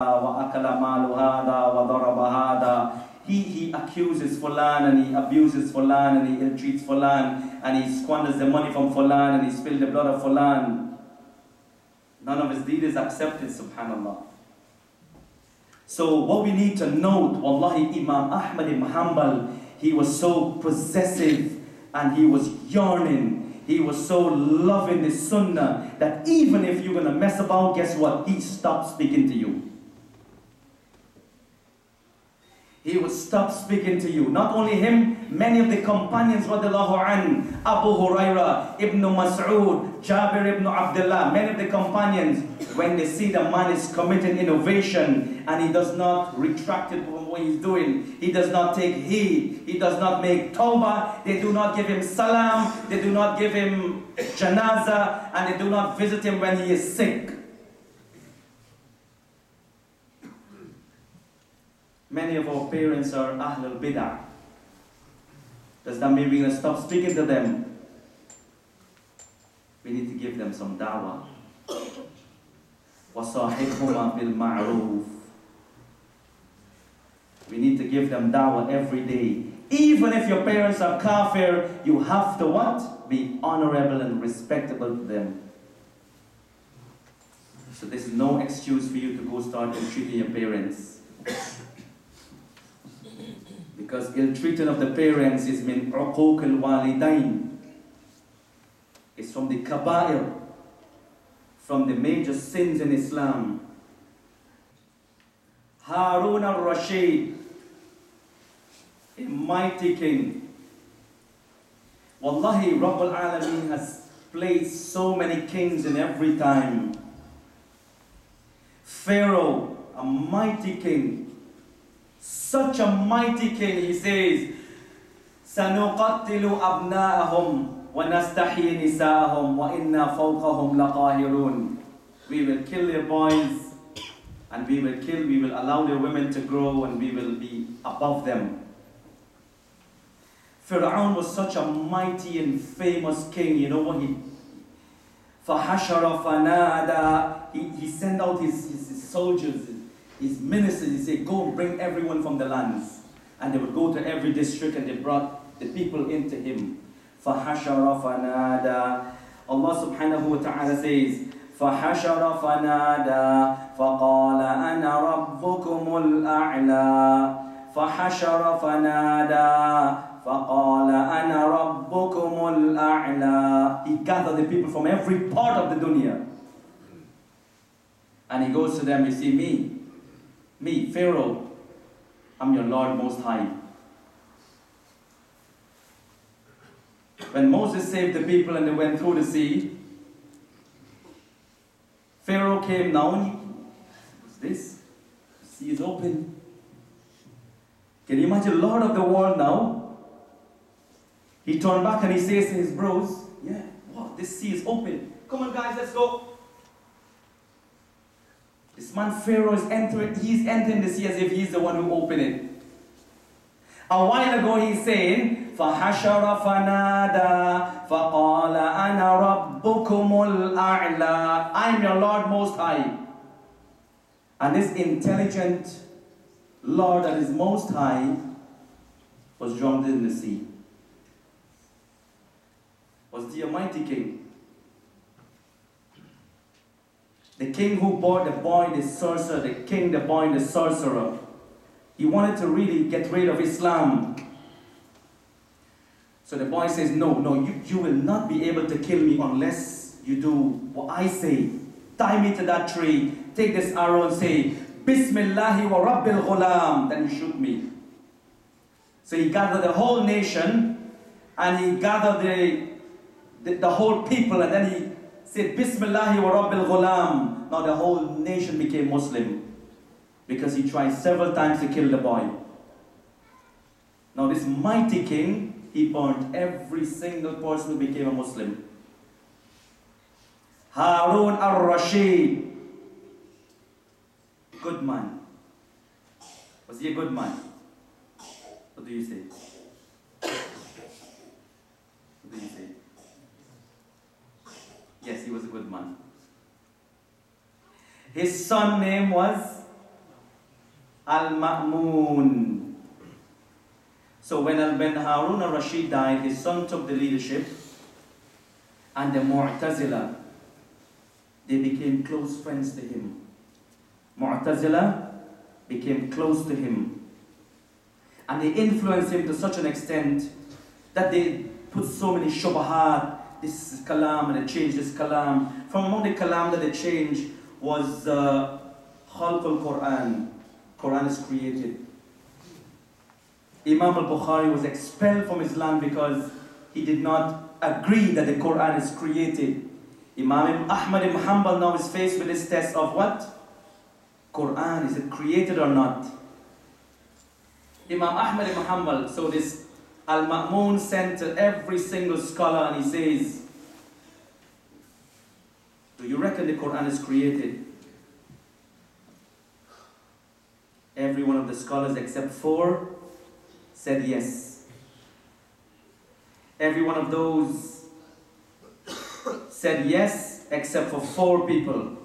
وَأَكَلَ مَالُ هَذَا وَضَرَبَ هَذَا. He accuses Fulan and he abuses Fulan and he ill-treats Fulan and he squanders the money from Fulan and he spills the blood of Fulan. None of his deed is accepted, subhanallah. So what we need to note, wallahi, Imam Ahmad Ibn Hanbal, he was so possessive and he was yearning. He was so loving the sunnah that even if you're going to mess about, guess what? He stopped speaking to you. He would stop speaking to you. Not only him, many of the companions, radiallahu an, Abu Huraira, Ibn Mas'ud, Jabir ibn Abdullah, many of the companions, when they see the man is committing innovation and he does not retract it from what he's doing, he does not take heed, he does not make tawbah, they do not give him salam, they do not give him janazah, and they do not visit him when he is sick. Many of our parents are Ahlul Bid'ah. Does that mean we're going to stop speaking to them? We need to give them some da'wah. وَصَاحِبْهُمَا بِالْمَعْرُوفِ. We need to give them da'wah every day. Even if your parents are kafir, you have to what? Be honorable and respectable to them. So there's no excuse for you to go start ill-treating your parents. Because ill-treating of the parents is min uquq al-walidain. It's from the kaba'ir, from the major sins in Islam. Harun al-Rashid, a mighty king. Wallahi, Rabbul Alameen has placed so many kings in every time. Pharaoh, a mighty king. Such a mighty king, he says, سَنُقَتِّلُ أَبْنَاءَهُمْ وَنَسْتَحْيِي نِسَاءَهُمْ وَإِنَّا فَوْقَهُمْ لَقَاهِرُونَ. We will kill their boys and we will allow their women to grow and we will be above them. Fir'aun was such a mighty and famous king. You know what he... فَحَشَرَ فَنَادَى. He sent out his soldiers, his ministers. He said, go and bring everyone from the lands. And they would go to every district and they brought the people into him. فَحَشَرَ فَنَادَى. Allah subhanahu wa ta'ala says, فَحَشَرَ فَنَادَى فَقَالَ أَنَا رَبُّكُمُ الْأَعْلَى. فَحَشَرَ فَنَادَى فَقَالَ أَنَا رَبُّكُمُ الْأَعْلَى. He gathered the people from every part of the dunya. And he goes to them, you see me, Pharaoh, I'm your Lord Most High. When Moses saved the people and they went through the sea, Pharaoh came down. What's this? The sea is open. Can you imagine, Lord of the world now? He turned back and he says to his bros, yeah, wow, this sea is open. Come on guys, let's go. This man Pharaoh is he's entering the sea as if he's the one who opened it. A while ago he's saying, فَحَشَرَ فَنَادَى فَقَالَ أَنَا رَبُّكُمُ الْأَعْلَى. I'm your Lord Most High. And this intelligent Lord that is Most High was drowned in the sea. Was the Almighty King. The king who bought the boy, the sorcerer, the king, the boy, the sorcerer. He wanted to really get rid of Islam. So the boy says, no, you will not be able to kill me unless you do what I say. Tie me to that tree, take this arrow and say, Bismillahi wa Rabbil Ghulam. Then you shoot me. So he gathered the whole nation and he gathered the whole people and then he said, Bismillahi wa Rabbil Ghulam. Now the whole nation became Muslim because he tried several times to kill the boy. Now this mighty king, he burnt every single person who became a Muslim. Harun al-Rashid, good man. Was he a good man? What do you say? What do you say? Yes, he was a good man. His son name was al-Ma'mun. So when Harun al-Rashid died, his son took the leadership, and the Mu'tazila, they became close friends to him. Mu'tazila became close to him. And they influenced him to such an extent that they put so many shubahat, this is kalam, and they changed this kalam. From among the kalam that they changed was khalq al-Qur'an. Qur'an is created. Imam al-Bukhari was expelled from his land because he did not agree that the Qur'an is created. Imam Ahmad Ibn Hanbal now is faced with this test of what? Qur'an, is it created or not? Imam Ahmad Ibn Hanbal, so this Al-Ma'mun sent to every single scholar and he says, do you reckon the Qur'an is created? Every one of the scholars except 4 said yes. Every one of those said yes except for 4 people.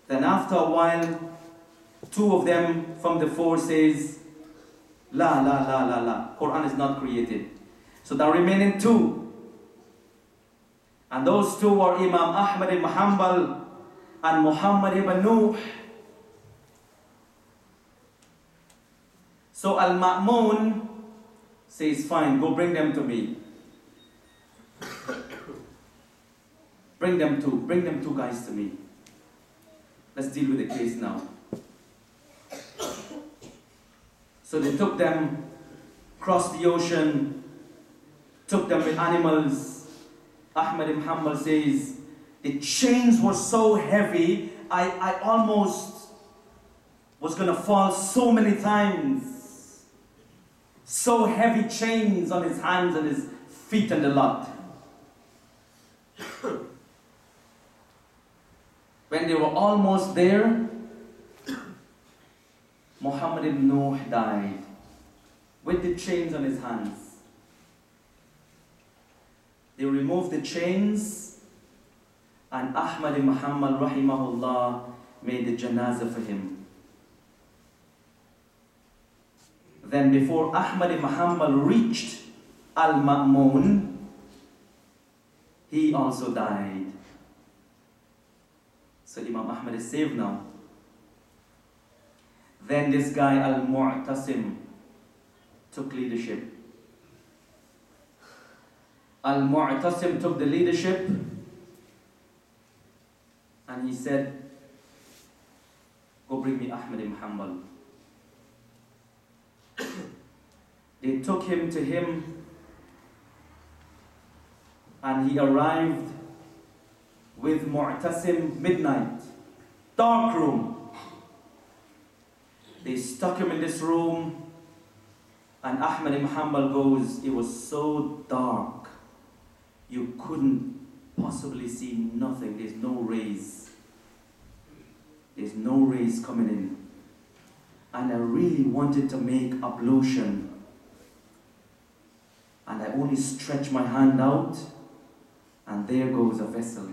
Then after a while, 2 of them from the 4 says, La, Quran is not created. So the remaining 2, and those 2 were Imam Ahmad Ibn Hanbal and Muhammad Ibn Nauth. So Al-Ma'mun says, fine, go bring them to me. Bring them 2 guys to me. Let's deal with the case now. So they took them, crossed the ocean, took them with animals. Ahmad Ibn Hanbal says, the chains were so heavy, I almost was going to fall so many times. So heavy chains on his hands and his feet and the lot. When they were almost there, Muhammad ibn Nauth died with the chains on his hands. They removed the chains and Ahmad ibn Hanbal rahimahullah made the janazah for him. Then before Ahmad ibn Hanbal reached Al-Ma'mun, he also died. So Imam Ahmad is saved now. Then this guy Al-Mu'tasim took leadership. Al-Mu'tasim took the leadership and he said, go bring me Ahmad ibn Hanbal. They took him to him and he arrived with Mu'tasim midnight, dark room. They stuck him in this room and Ahmad ibn Hanbal goes, it was so dark, you couldn't possibly see nothing. There's no rays. There's no rays coming in. And I really wanted to make ablution. And I only stretched my hand out and there goes a vessel.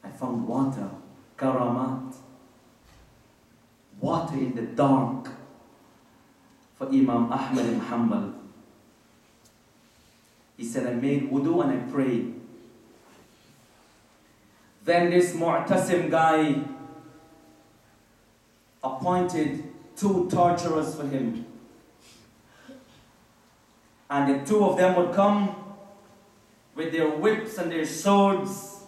I found water, karamat. Water in the dark for Imam Ahmad ibn Hanbal. He said, I made wudu and I prayed. Then this Mu'tasim guy appointed 2 torturers for him. And the 2 of them would come with their whips and their swords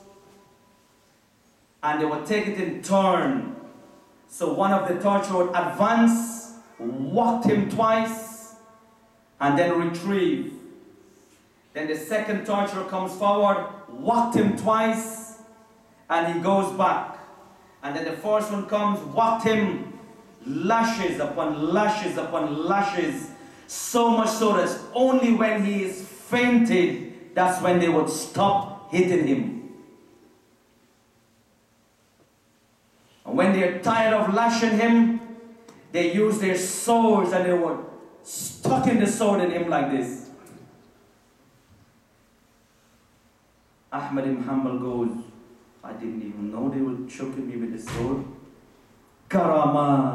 and they would take it in turn. So one of the torturers would advance, whack him twice, and then retrieve. Then the second torturer comes forward, whacked him twice, and he goes back. And then the first one comes, whacked him, lashes upon lashes upon lashes, so much so that only when he is fainted, that's when they would stop hitting him. And when they're tired of lashing him, they use their swords and they would stuck in the sword in him like this. Ahmad ibn Hanbal goes, I didn't even know they were choking me with the sword. Karama.